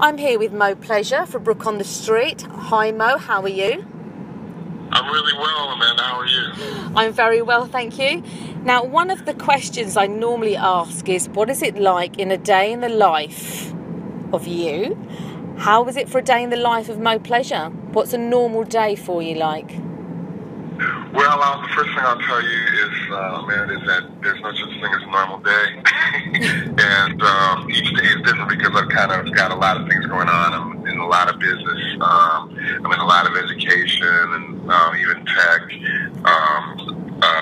I'm here with Mo Pleasure for Brook on the Street. Hi Mo, how are you? I'm really well, Amanda. How are you? I'm very well, thank you. Now, one of the questions I normally ask is, what is it like in a day in the life of you? How was it for a day in the life of Mo Pleasure? What's a normal day for you like? Well, the first thing I'll tell you is, Amanda, is that there's no such thing as a normal day. And each day is different because I've kind of got a lot of things going on. I'm in a lot of business. I'm in a lot of education and even tech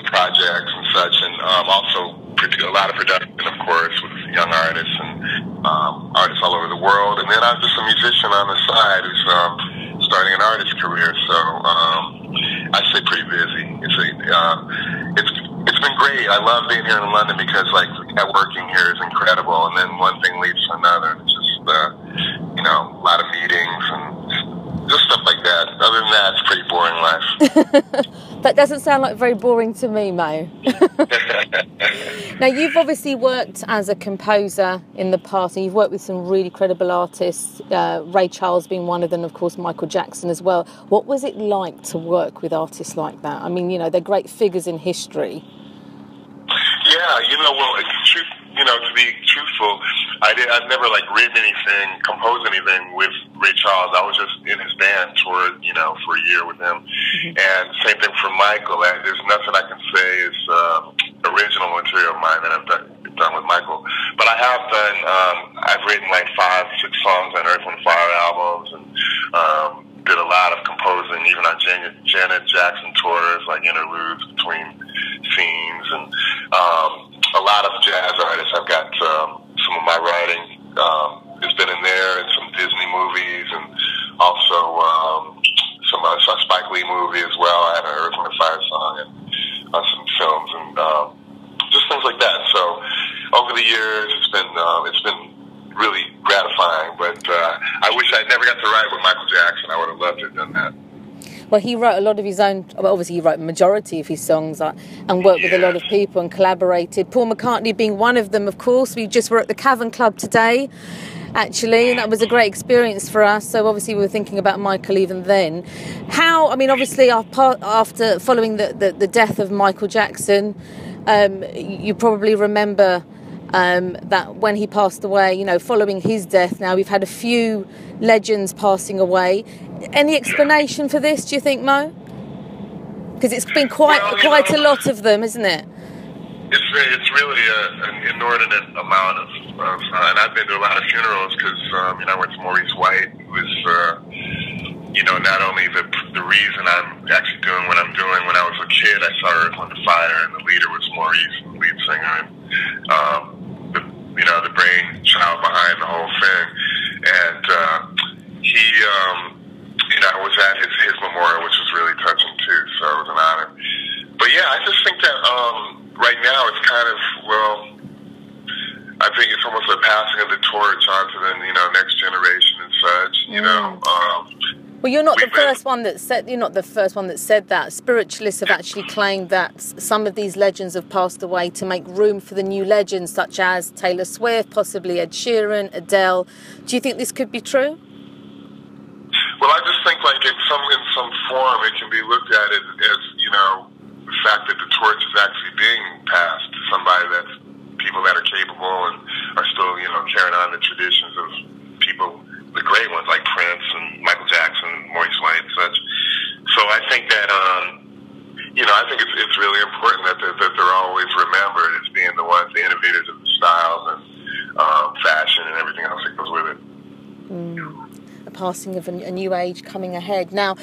projects and such. And also a lot of production, of course, with young artists and artists all over the world. And then I'm just a musician on the side who's starting an artist career. So I'd say pretty busy. It's been great. I love being here in London because networking here is incredible, and then one thing leads to another. It's just a lot of meetings and just stuff like that. Other than that, it's pretty boring life. That doesn't sound like very boring to me, Mo. Now, you've obviously worked as a composer in the past, and you've worked with some really credible artists, Ray Charles being one of them, of course, Michael Jackson as well. What was it like to work with artists like that? I mean, they're great figures in history. Yeah, to be truthful, I've never written anything, composed anything with Ray Charles. I was just in his band, toured, for a year with him. Mm-hmm. And same thing for Michael. There's nothing I can say is original material of mine that I've done with Michael. But I have done, I've written 5, 6 songs on Earth, Wind & Fire albums, and did a lot of composing, even on Janet Jackson tours, interludes between scenes, and a lot of jazz artists. I've got some of my writing has been in there, and some Disney movies, and also some Spike Lee movie as well. I had an Earth, Wind & Fire song and some films, and just things like that. So over the years, it's been really gratifying, but I wish I'd never got to write with Michael Jackson. I would have loved to have done that. Well, he wrote a lot of his own, obviously he wrote the majority of his songs and worked with a lot of people and collaborated. Paul McCartney being one of them, of course. We just were at the Cavern Club today, actually, and that was a great experience for us. So obviously we were thinking about Michael even then. Obviously after following the death of Michael Jackson, you probably remember that when he passed away, following his death, now we've had a few legends passing away. Any explanation for this, do you think, Mo? Because it's been quite a lot of them, isn't it? It's really an inordinate amount of and I've been to a lot of funerals because I went to Maurice White, who was not only the reason I'm actually doing what I'm doing. When I was a kid, I saw Earth, Wind & Fire, and the leader was Maurice, the lead singer, and the brainchild behind the whole thing. And he, I was at his memorial, which was really touching too. So it was an honor. But yeah, I just think that right now it's kind of, I think it's almost a passing of the torch onto the next generation and such. Well, you're not the first one that said that. Spiritualists have actually claimed that some of these legends have passed away to make room for the new legends, such as Taylor Swift, possibly Ed Sheeran, Adele. Do you think this could be true? Well, I just think in some form it can be looked at as the fact that the torch is actually being passed to somebody that's people that are capable and are still carrying on the traditions of people, the great ones like Prince and Michael Jackson, Maurice White, and such. So I think that I think it's really important that they're always remembered as being the ones, the innovators of the styles and fashion and everything else that goes with it. Passing of a new age coming ahead. Now,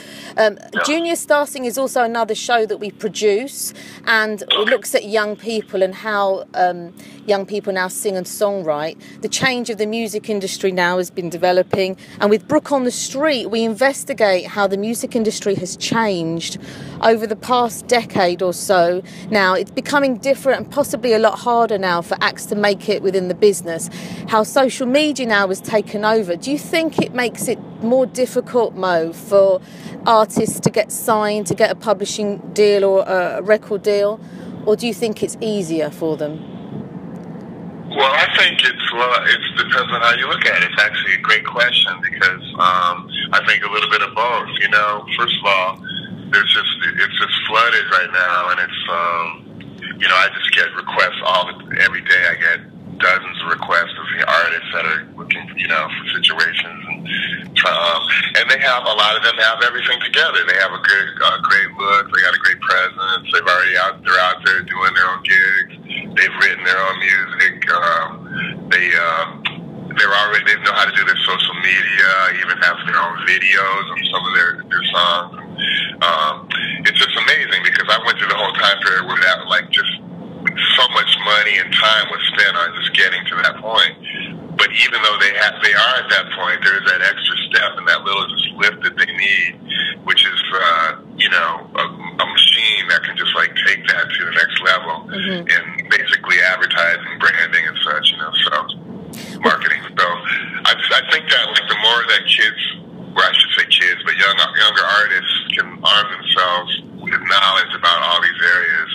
Junior Starsing is also another show that we produce, and it looks at young people and how young people now sing and songwrite. The change of the music industry now has been developing, and with Brook on the Street, we investigate how the music industry has changed over the past decade or so. Now, it's becoming different and possibly a lot harder now for acts to make it within the business. How social media now has taken over. Do you think it makes it more difficult, Mo, for artists to get signed, to get a publishing deal or a record deal, or do you think it's easier for them? Well, I think it depends on how you look at it. It's actually a great question because I think a little bit of both. You know, first of all, it's just flooded right now, and it's I just get requests every day. I get dozens of requests of the artists that are looking, for situations, and they have a lot of them have everything together. They have a great look. They got a great presence. They're out there doing their own gigs. They've written their own music. They know how to do their social media. Even have their own videos of some of their songs. It's just amazing because I went through the whole time period where that just so much money and time was spent on just getting to that point. But even though they are at that point, there's that extra step and that little just lift that they need, which is a machine that can just take that to the next level in basically advertising, branding, and such. So marketing. So I think that the more that kids, or I should say kids, but younger artists can arm themselves with knowledge about all these areas,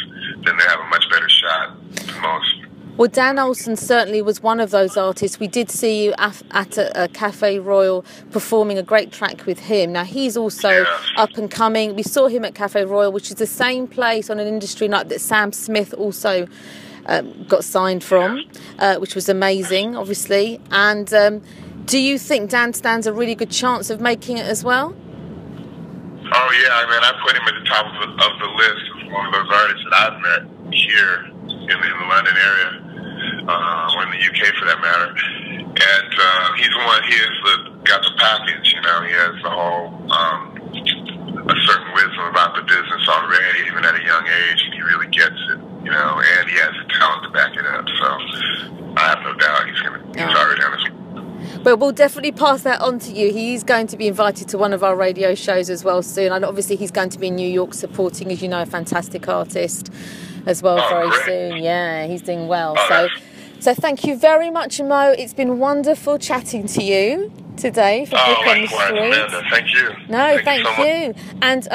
then they have a much better shot than most. Well, Dan Olsen certainly was one of those artists. We did see you at a Cafe Royal performing a great track with him. Now, he's also up and coming. We saw him at Cafe Royal, which is the same place on an industry night that Sam Smith also got signed from, which was amazing, obviously. And do you think Dan stands a really good chance of making it as well? Oh, yeah. I mean, I put him at the top of the list as one of those artists that I've met here in the London area. Or in the UK for that matter, and he's the one. He got the package. He has the whole a certain wisdom about the business already, even at a young age, and he really gets it. And he has the talent to back it up. So I have no doubt he's already on his. But we'll definitely pass that on to you. He's going to be invited to one of our radio shows as well soon, and obviously he's going to be in New York supporting, as you know, a fantastic artist as well very soon. Yeah, he's doing well. So thank you very much, Mo. It's been wonderful chatting to you today for Brick on the Street. Amanda, thank you. No, thank you. And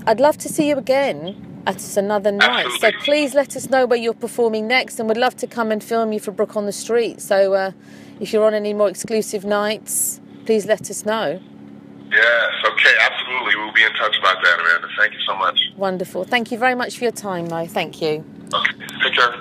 I'd love to see you again at another night. Absolutely. So please let us know where you're performing next, and we'd love to come and film you for Brick on the Street. So if you're on any more exclusive nights, please let us know. Yes, okay, absolutely. We'll be in touch about that, Amanda. Thank you so much. Wonderful. Thank you very much for your time, Mo. Thank you. Okay, take care.